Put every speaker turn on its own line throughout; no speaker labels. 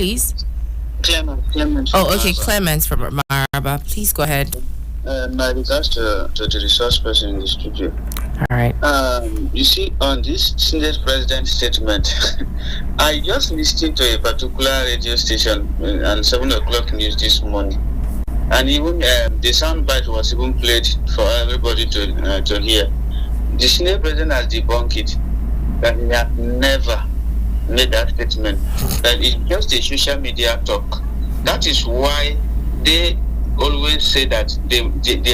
please?
Clement from
Oh, okay,
Maraba.
Clemens from Maraba. Please go ahead.
My regards to the resource person in the studio.
All right.
You see, on this Senate President statement, I just listened to a particular radio station on 7 o'clock news this morning. And even the soundbite was even played for everybody to hear. The Senate President has debunked it, that he has never made that statement. That it's just a social media talk. That is why they always say that there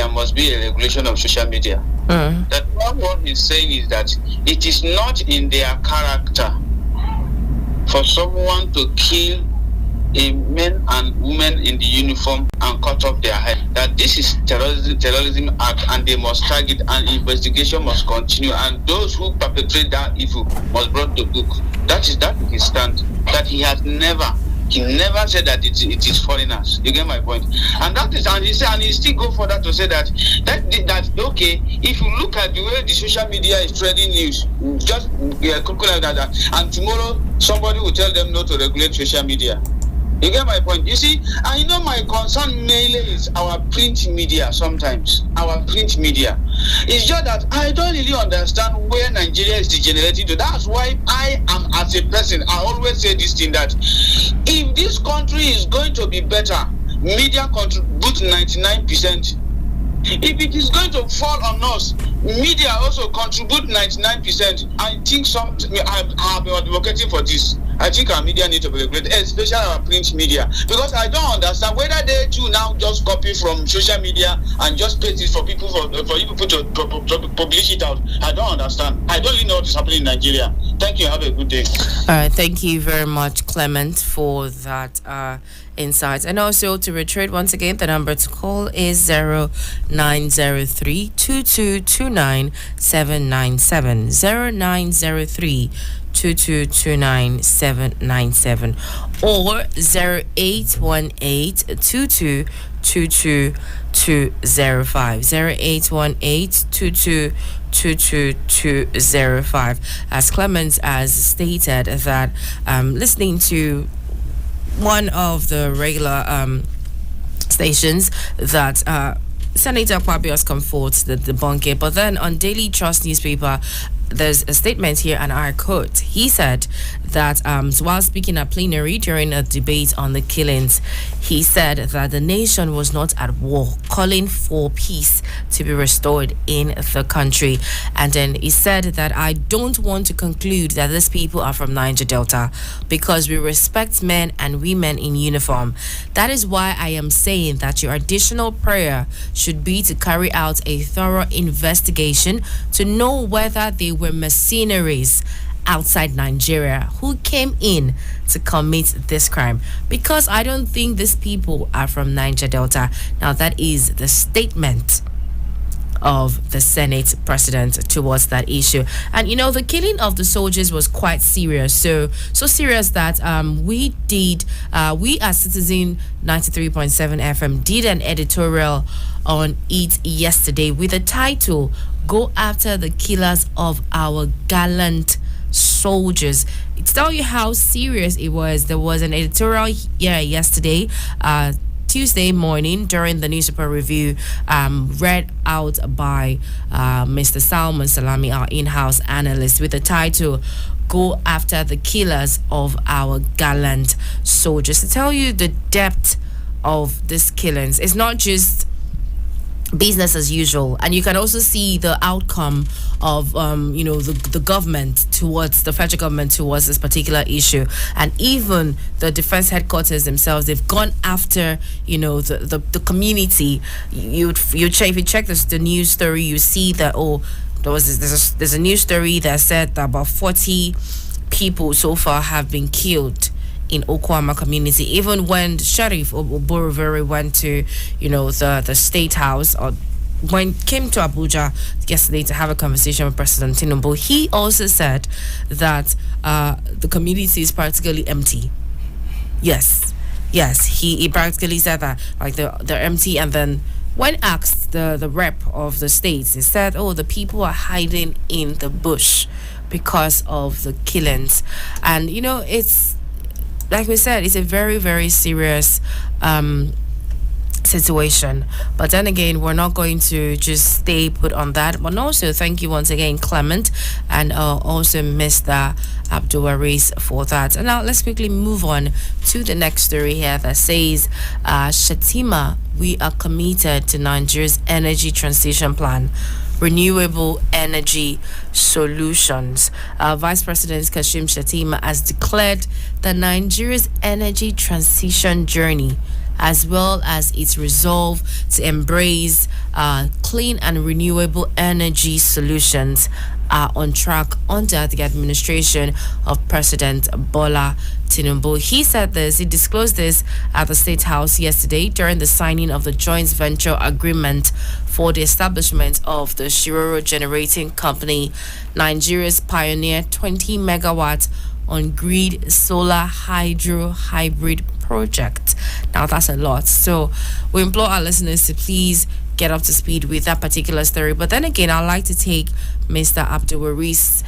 must be a regulation of social media. That what he's saying is that it is not in their character for someone to kill a men and women in the uniform and cut off their head. That this is terrorism act, and they must target, and investigation must continue, and those who perpetrate that evil must be brought to book. That is his stand. That he never said that it is foreigners. You get my point? And that is, and he still go further to say that okay, if you look at the way the social media is trading news, just like that, and tomorrow somebody will tell them not to regulate social media. You get my point? You see, I know my concern mainly is our print media sometimes. Our print media. It's just that I don't really understand where Nigeria is degenerating to. That's why I am, as a person, I always say this thing, that if this country is going to be better, media contribute 99%. If it is going to fall on us, media also contribute 99%. I think I have been advocating for this. I think our media need to be regulated, especially our print media, because I don't understand whether they too now just copy from social media and just paste it for you people to publish it out. I don't understand. I don't really know what is happening in Nigeria. Thank you. Have a good day.
All right. Thank you very much, Clement, for that insight. And also, to reiterate once again, the number to call is 0903 2229 797 0903 2229797 or 0818 2222205 0818 2222205. As Clemens has stated that listening to one of the regular stations that Senator Kwabi has come forth to debunk it, but then on Daily Trust newspaper there's a statement here, and I quote. He said that while speaking at plenary during a debate on the killings, he said that the nation was not at war, calling for peace to be restored in the country. And then he said that I don't want to conclude that these people are from Niger Delta because we respect men and women in uniform. That is why I am saying that your additional prayer should be to carry out a thorough investigation to know whether they were mercenaries outside Nigeria who came in to commit this crime, because I don't think these people are from Niger Delta. Now that is the statement of the Senate president towards that issue. And you know, the killing of the soldiers was quite serious, so serious that we as Citizen 93.7 FM did an editorial on it yesterday with the title "Go After the Killers of Our Gallant Soldiers." To tell you how serious it was, there was an editorial here yesterday, Tuesday morning, during the newspaper review, read out by Mr. Salman Salami, our in-house analyst, with the title "Go After the Killers of Our Gallant Soldiers." To tell you the depth of these killings, it's not just business as usual, and you can also see the outcome of the government towards the federal government towards this particular issue. And even the defense headquarters themselves, they've gone after the community. If you check the news story, you see that there's a news story that said that about 40 people so far have been killed in Okwama community. Even when Sheriff Oborevere went to, the State House, or came to Abuja yesterday to have a conversation with President Tinubu, he also said that the community is practically empty. Yes, he practically said that, like they're empty. And then when asked the rep of the states, he said, the people are hiding in the bush because of the killings. And like we said, it's a very, very serious situation. But then again, we're not going to just stay put on that. But also, thank you once again, Clement, and also Mr. Abdul Waris for that. And now let's quickly move on to the next story here that says, Shatima, we are committed to Nigeria's energy transition plan. Renewable energy solutions. Vice President Kashim Shettima has declared that Nigeria's energy transition journey, as well as its resolve to embrace clean and renewable energy solutions, are on track under the administration of President Bola Tinubu. He disclosed this at the State House yesterday during the signing of the joint venture agreement for the establishment of the Shiroro Generating Company, Nigeria's pioneer 20 megawatt on-grid solar hydro hybrid project. Now that's a lot. So we implore our listeners to please get up to speed with that particular story. But then again, I'd like to take Mr. Abdulwaris'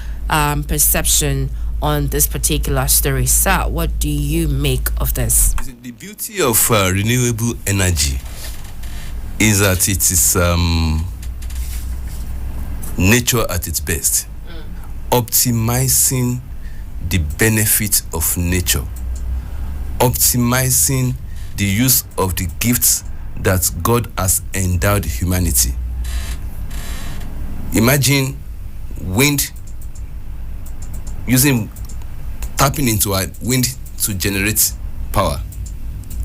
perception on this particular story. Sir, what do you make of this?
The beauty of renewable energy is that it is nature at its best, optimizing the benefit of nature, optimizing the use of the gifts that God has endowed humanity. Imagine wind, tapping into our wind to generate power,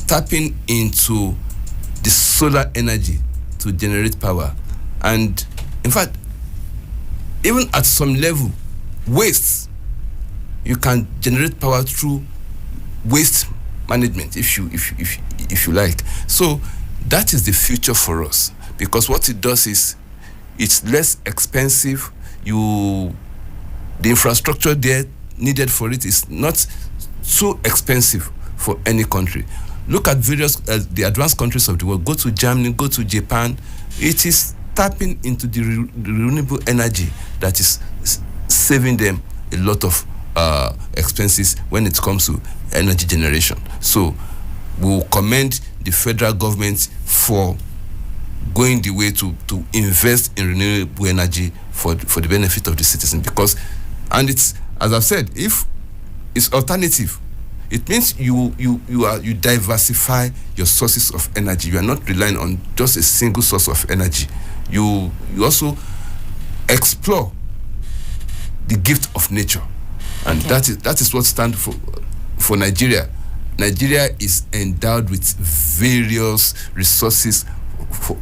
tapping into the solar energy to generate power, and in fact, even at some level, waste, you can generate power through waste management, if you like. So that is the future for us, because what it does is it's less expensive. The infrastructure there needed for it is not so expensive for any country. Look at various the advanced countries of the world. Go to Germany, go to Japan. It is tapping into the renewable energy that is saving them a lot of expenses when it comes to energy generation. So we will commend the federal government for going the way to invest in renewable energy for the benefit of the citizen, because, and it's, as I've said, if it's alternative, it means you diversify your sources of energy. You are not relying on just a single source of energy. You also explore the gift of nature, and okay, that is what stands for Nigeria. Nigeria is endowed with various resources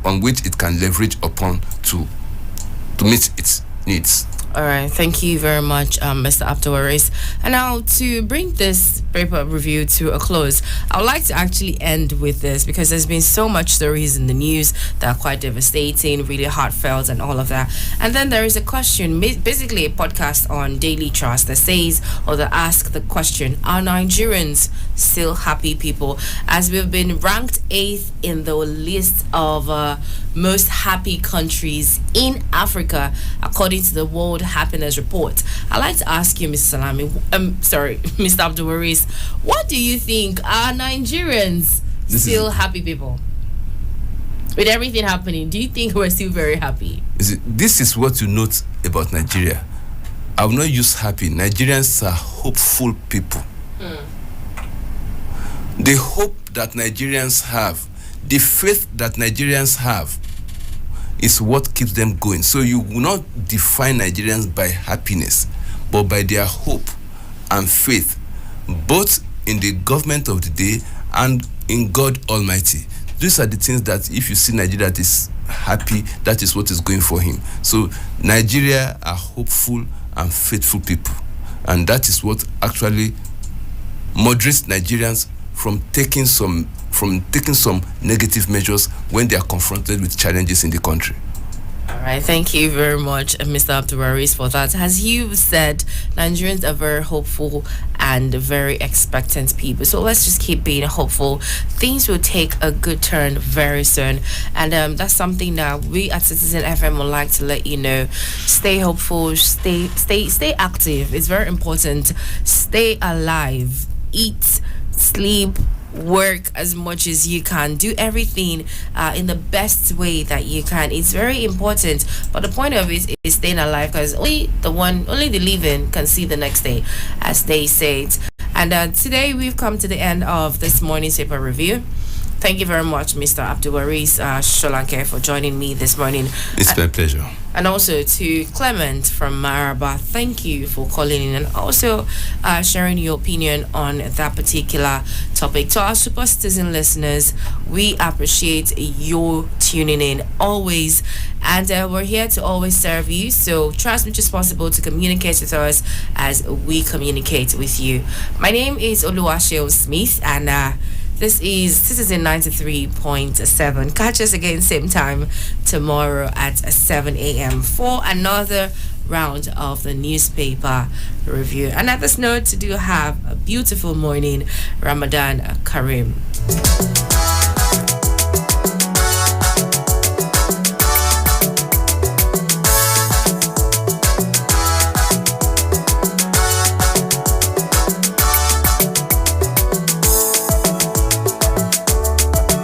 on which it can leverage upon to meet its needs.
All right, thank you very much, Mr. Abdulwaris. And now, to bring this paper review to a close, I would like to actually end with this, because there's been so much stories in the news that are quite devastating, really heartfelt, and all of that. And then there is a question, basically a podcast on Daily Trust, that says, or that asks the question, are Nigerians still happy people? As we've been ranked 8th in the list of most happy countries in Africa, according to the World Happiness Report. I'd like to ask you, Mr. Salami, Mr. Abdulwaris, what do you think? Are Nigerians still happy people? With everything happening, do you think we're still very happy?
This is what you note about Nigeria. I will not use happy. Nigerians are hopeful people. The hope that Nigerians have, the faith that Nigerians have, is what keeps them going. So you will not define Nigerians by happiness, but by their hope and faith, both in the government of the day and in God Almighty. These are the things that if you see Nigeria that is happy, that is what is going for him. So Nigeria are hopeful and faithful people, and that is what actually moderates Nigerians from taking some negative measures when they are confronted with challenges in the country.
All right, thank you very much, Mr. Abdulwaris, for that. As you said, Nigerians are very hopeful and very expectant people. So let's just keep being hopeful. Things will take a good turn very soon, and that's something that we at Citizen FM would like to let you know. Stay hopeful. Stay active. It's very important. Stay alive. Eat sleep, work as much as you can, do everything in the best way that you can. It's very important, but the point of it is staying alive, because only the living can see the next day, as they say it. And today we've come to the end of this morning's paper review. Thank you very much, Mr. Abdulwaris Sholanke, for joining me this morning.
It's my pleasure.
And also to Clement from Maraba, thank you for calling in and also sharing your opinion on that particular topic. To our Super Citizen listeners, we appreciate your tuning in always, and we're here to always serve you. So try as much as possible to communicate with us as we communicate with you. My name is Oluwaseun Smith, and this is Citizen 93.7. Catch us again same time tomorrow at 7 a.m. for another round of the newspaper review. And at this note, do have a beautiful morning. Ramadan Kareem.